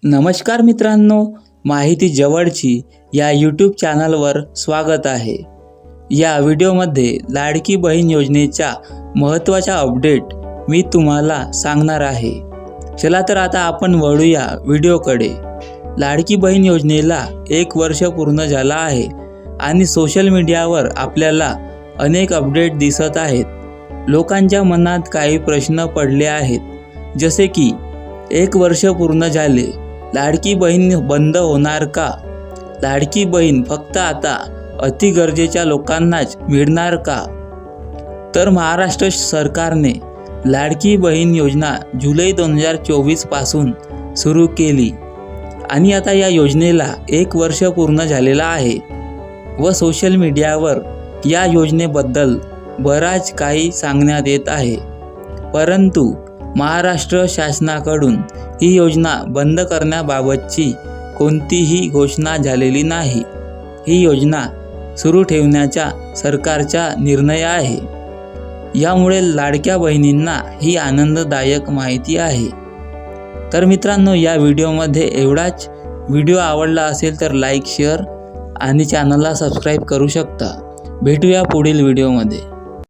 नमस्कार मित्रांनो, माहिती जवळची या यूट्यूब चॅनलवर स्वागत आहे। या व्हिडिओमध्ये लाडकी बहीण योजनेच्या महत्त्वाच्या अपडेट मी तुम्हाला सांगणार आहे। चला तर आता आपण वळूया व्हिडिओकडे। लाडकी बहीण योजनेला 1 वर्ष पूर्ण झाला आहे आणि सोशल मीडियावर आपल्याला अनेक अपडेट दिसत आहेत। लोकांच्या मनात काही प्रश्न पडले आहेत, जसे की 1 वर्ष पूर्ण झाले, लाडकी बहीण बंद होणार का? लाडकी बहीण फक्त आता अति गरजेच्या लोकांनाच मिळणार का? तर महाराष्ट्र सरकारने लाडकी बहीण योजना जुलै 2024 पासून सुरू केली आणि आता या योजनेला 1 वर्ष पूर्ण झालेला आहे व सोशल मीडियावर या योजनेबद्दल बराच काही सांगण्यात येत आहे। परंतु महाराष्ट्र शासनाकडून ही योजना बंद करण्याबाबतची कोणतीही घोषणा झालेली नाही। ही योजना सुरू ठेवण्याचा सरकारचा निर्णय आहे। यामुळे लाडक्या बहिणींना ही आनंददायक माहिती आहे। तर मित्रांनो, या व्हिडिओमध्ये एवढाच। व्हिडिओ आवडला असेल तर लाईक, शेअर आणि चॅनलला सबस्क्राईब करू शकता। भेटूया पुढील व्हिडिओमध्ये।